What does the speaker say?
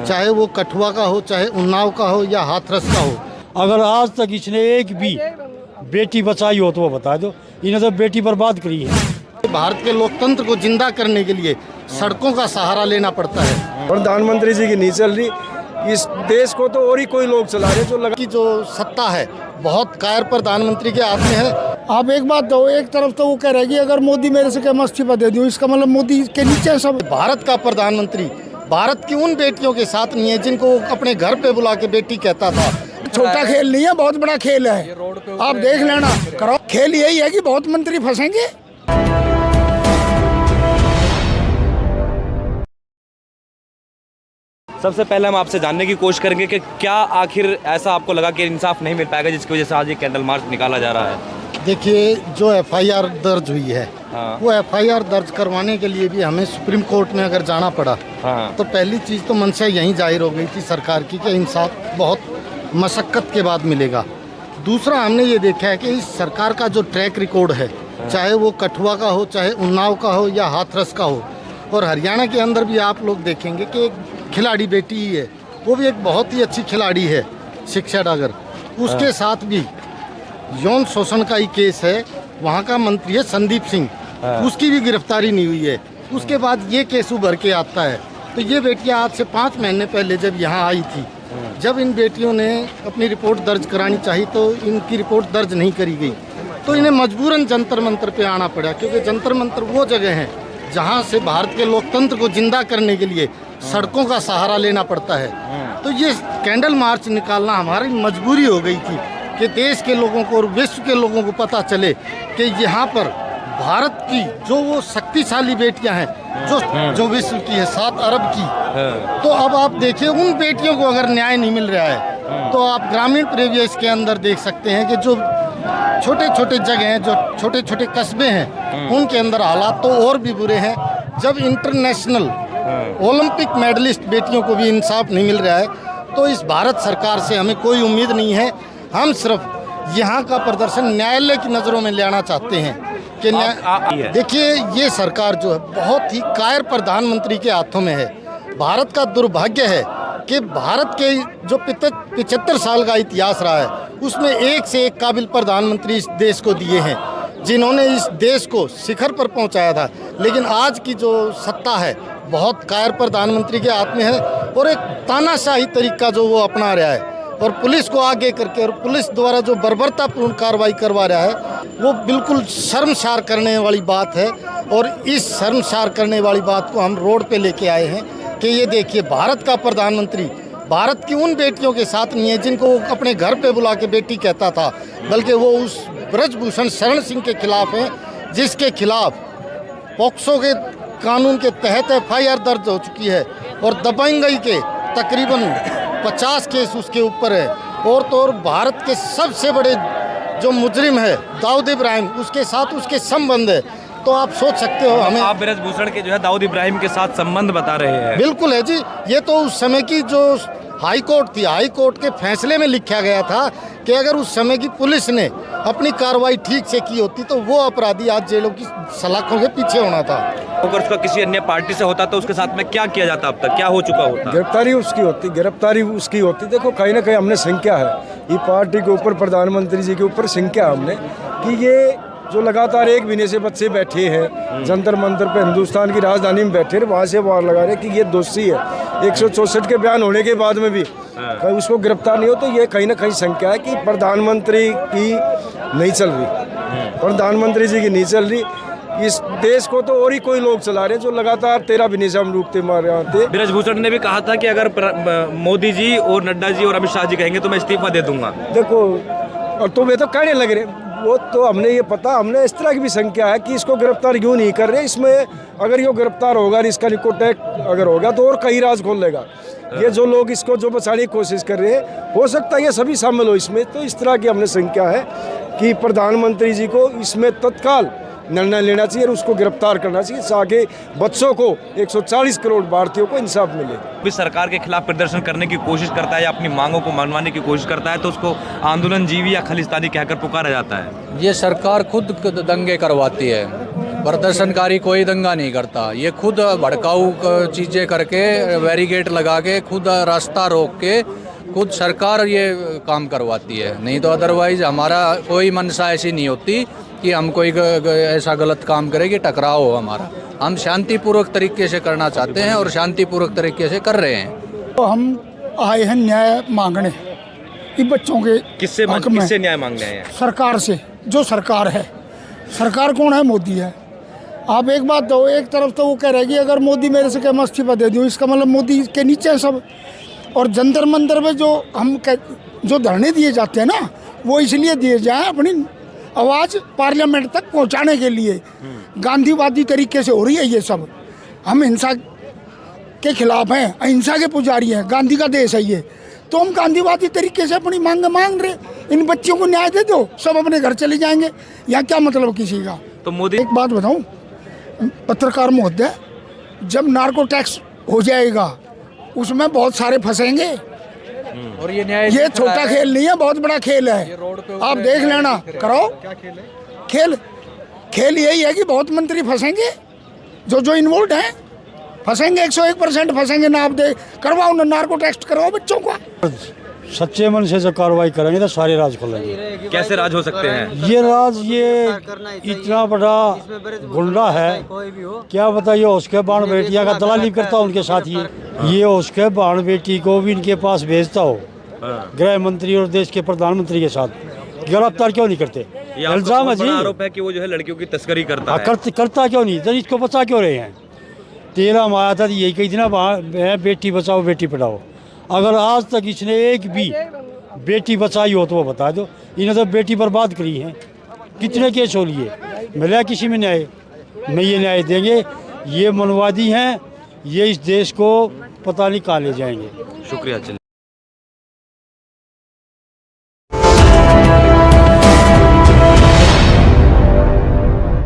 चाहे वो कठुआ का हो, चाहे उन्नाव का हो या हाथरस का हो। अगर आज तक इसने एक भी बेटी बचाई हो तो वो बता दो। इन्हें तो बेटी बर्बाद करी है। भारत के लोकतंत्र को जिंदा करने के लिए सड़कों का सहारा लेना पड़ता है। प्रधानमंत्री जी की नहीं चल रही, इस देश को तो और ही कोई लोग चला रहे जो लगा की जो सत्ता है बहुत कायर प्रधानमंत्री के हाथ में है। आप एक बात दो, एक तरफ तो वो कह रहे कि अगर मोदी मेरे से क्या इस्तीफा दे दूं, इसका मतलब मोदी के नीचे सब। भारत का प्रधानमंत्री भारत की उन बेटियों के साथ नहीं है जिनको वो अपने घर पे बुला के बेटी कहता था। छोटा खेल नहीं है, बहुत बड़ा खेल है। आप देख लेना, करो खेल यही है कि बहुत मंत्री फंसेंगे। सबसे पहले हम आपसे जानने की कोशिश करेंगे कि क्या आखिर ऐसा आपको लगा कि इंसाफ नहीं मिल पाएगा जिसकी वजह से आज ये कैंडल मार्च निकाला जा रहा है। देखिए, जो एफआईआर दर्ज हुई है वो एफआईआर दर्ज करवाने के लिए भी हमें सुप्रीम कोर्ट में अगर जाना पड़ा तो पहली चीज़ तो मंशा यहीं जाहिर हो गई थी सरकार की कि इंसाफ बहुत मशक्क़त के बाद मिलेगा। दूसरा, हमने ये देखा है कि इस सरकार का जो ट्रैक रिकॉर्ड है, चाहे वो कठुआ का हो, चाहे उन्नाव का हो या हाथरस का हो, और हरियाणा के अंदर भी आप लोग देखेंगे कि एक खिलाड़ी बेटी ही है, वो भी एक बहुत ही अच्छी खिलाड़ी है शिक्षा डागर। उसके साथ भी यौन शोषण का ही केस है। वहाँ का मंत्री है संदीप सिंह, उसकी भी गिरफ्तारी नहीं हुई है। उसके बाद ये केस उभर के आता है। तो ये बेटियां आज से 5 महीने पहले जब यहाँ आई थी, जब इन बेटियों ने अपनी रिपोर्ट दर्ज करानी चाहिए तो इनकी रिपोर्ट दर्ज नहीं करी गई, तो इन्हें मजबूरन जंतर मंतर पे आना पड़ा, क्योंकि जंतर मंतर वो जगह है जहाँ से भारत के लोकतंत्र को जिंदा करने के लिए सड़कों का सहारा लेना पड़ता है। तो ये कैंडल मार्च निकालना हमारी मजबूरी हो गई थी कि देश के लोगों को और विश्व के लोगों को पता चले कि यहाँ पर भारत की जो वो शक्तिशाली बेटियां हैं जो विश्व की है 7 अरब की। तो अब आप देखिए, उन बेटियों को अगर न्याय नहीं मिल रहा है तो आप ग्रामीण परिवेश के अंदर देख सकते हैं कि जो छोटे छोटे जगह हैं, जो छोटे छोटे कस्बे हैं, उनके अंदर हालात तो और भी बुरे हैं। जब इंटरनेशनल ओलंपिक मेडलिस्ट बेटियों को भी इंसाफ नहीं मिल रहा है तो इस भारत सरकार से हमें कोई उम्मीद नहीं है। हम सिर्फ यहाँ का प्रदर्शन न्यायालय की नज़रों में लाना चाहते हैं कि देखिए, ये सरकार जो है बहुत ही कायर प्रधानमंत्री के हाथों में है। भारत का दुर्भाग्य है कि भारत के जो 75 साल का इतिहास रहा है उसमें एक से एक काबिल प्रधानमंत्री इस देश को दिए हैं जिन्होंने इस देश को शिखर पर पहुंचाया था। लेकिन आज की जो सत्ता है बहुत कायर प्रधानमंत्री के हाथ में है और एक तानाशाही तरीका जो वो अपना रहा है और पुलिस को आगे करके और पुलिस द्वारा जो बर्बरतापूर्ण कार्रवाई करवा रहा है वो बिल्कुल शर्मसार करने वाली बात है। और इस शर्मसार करने वाली बात को हम रोड पे लेके आए हैं कि ये देखिए, भारत का प्रधानमंत्री भारत की उन बेटियों के साथ नहीं है जिनको वो अपने घर पे बुला के बेटी कहता था, बल्कि वो उस ब्रजभूषण शरण सिंह के खिलाफ है जिसके खिलाफ पॉक्सो के कानून के तहत एफआईआर दर्ज हो चुकी है और दबंगई के तकरीबन 50 केस उसके ऊपर है। और तो और भारत के सबसे बड़े जो मुजरिम है दाऊद इब्राहिम, उसके साथ उसके संबंध है। तो आप सोच सकते हो हमें। आप ब्रजभूषण के जो है दाऊद इब्राहिम के साथ संबंध बता रहे हैं। बिल्कुल है जी, ये तो उस समय की जो हाई कोर्ट थी, हाई कोर्ट के फैसले में लिखा गया था कि अगर उस समय की पुलिस ने अपनी कार्रवाई ठीक से की होती तो वो अपराधी आज जेलों की सलाखों के पीछे होना था। अगर उसका किसी अन्य पार्टी से होता तो उसके साथ में क्या किया जाता, अब तक क्या हो चुका होता? गिरफ्तारी उसकी होती। देखो, कहीं ना कहीं हमने संख्या है ये पार्टी के ऊपर, प्रधानमंत्री जी के ऊपर संख्या हमने कि ये जो लगातार 1 महीने से बच्चे बैठे हैं जंतर मंतर पे, हिंदुस्तान की राजधानी में बैठे रहे, वहाँ से वार लगा रहे कि ये दोषी है। 164 के बयान होने के बाद में भी कहीं उसको गिरफ्तार नहीं हो, तो ये कहीं ना कहीं संख्या है कि प्रधानमंत्री की नहीं चल रही, प्रधानमंत्री जी की नहीं चल रही। इस देश को तो और ही कोई लोग चला रहे हैं जो लगातार 13 महीने से हम डूबते मारे आते। ब्रजभूषण ने भी कहा था कि अगर मोदी जी और नड्डा जी और अमित शाह जी कहेंगे तो मैं इस्तीफा दे दूंगा। देखो, और तो वे तो कहने लग रहे, वो तो हमने ये पता, हमने इस तरह की भी संख्या है कि इसको गिरफ्तार क्यों नहीं कर रहे। इसमें अगर ये गिरफ्तार होगा, इसका निकोटेक अगर होगा तो और कई राज खोल लेगा। ये जो लोग इसको जो बचाने की कोशिश कर रहे हैं, हो सकता है ये सभी शामिल हो इसमें। तो इस तरह की हमने संख्या है कि प्रधानमंत्री जी को इसमें तत्काल निर्णय लेना चाहिए और उसको गिरफ्तार करना चाहिए ताकि बच्चों को 140 करोड़ भारतीयों को इंसाफ मिले। भी सरकार के खिलाफ प्रदर्शन करने की कोशिश करता है या अपनी मांगों को मनवाने की कोशिश करता है तो उसको आंदोलन जीवी या खालिस्तानी कहकर पुकारा जाता है। ये सरकार खुद दंगे करवाती है। प्रदर्शनकारी कोई दंगा नहीं करता, ये खुद भड़काऊ चीज़ें करके बैरिकेड लगा के खुद रास्ता रोक के खुद सरकार ये काम करवाती है। नहीं तो अदरवाइज हमारा कोई मंशा ऐसी नहीं होती कि हम कोई ऐसा गलत काम करें कि टकराव हो हमारा। हम शांतिपूर्वक तरीके से करना चाहते हैं और शांतिपूर्वक तरीके से कर रहे हैं। तो हम आए हैं न्याय मांगने इन बच्चों के किससे हक में। किससे न्याय मांगने आए हैं? सरकार से। जो सरकार है, सरकार कौन है? मोदी है। आप एक बात दो, एक तरफ तो वो कह रहे कि अगर मोदी मेरे से कहे इस्तीफा दे दूँ, इसका मतलब मोदी के नीचे है सब। और जंतर मंतर में जो जो धरने दिए जाते हैं ना, वो इसलिए दिए जाए अपनी आवाज़ पार्लियामेंट तक पहुंचाने के लिए। गांधीवादी तरीके से हो रही है ये सब। हम हिंसा के खिलाफ हैं, अहिंसा के पुजारी हैं, गांधी का देश है ये। तो हम गांधीवादी तरीके से अपनी मांग रहे। इन बच्चों को न्याय दे दो, सब अपने घर चले जाएंगे। यहाँ क्या मतलब किसी का? तो मोदी एक बात बताऊं पत्रकार महोदय, जब नार्को टैक्स हो जाएगा उसमें बहुत सारे फंसेंगे। और ये न्याय ये छोटा खेल नहीं है, बहुत बड़ा खेल है। आप देख लेना, करो खेल यही है कि बहुत मंत्री फंसेंगे, जो इन्वॉल्व हैं फंसेंगे, 101% फंसेंगे ना। आप करवाओ ना, नार्को टेस्ट करवाओ बच्चों को। सच्चे मन से जो कार्रवाई करेंगे तो सारे राज खोलेंगे। कैसे राज हो सकते हैं? ये राज ये इतना बड़ा गुंडा है, क्या बताइए। उसके बाण बेटिया का दलाली करता हो उनके साथ ये उसके बाण बेटी को भी इनके पास भेजता हो गृह मंत्री और देश के प्रधानमंत्री के साथ। गिरफ्तार क्यों नहीं करते? इल्जाम है जी, आरोप है कि वो जो है लड़कियों की तस्करी करता है। करता क्यों नहीं? तो इसको बचा क्यों रहे हैं? 13 में आया था, यही कही थी ना, बेटी बचाओ बेटी पढ़ाओ। अगर आज तक इसने एक भी बेटी बचाई हो तो वो बता दो। इन्हें तो बेटी बर्बाद करी है। कितने केस हो लिए, मिला किसी में न्याय? नहीं, ये न्याय देंगे। ये मनवादी हैं, ये इस देश को पता नहीं कहाँ ले जाएंगे। शुक्रिया।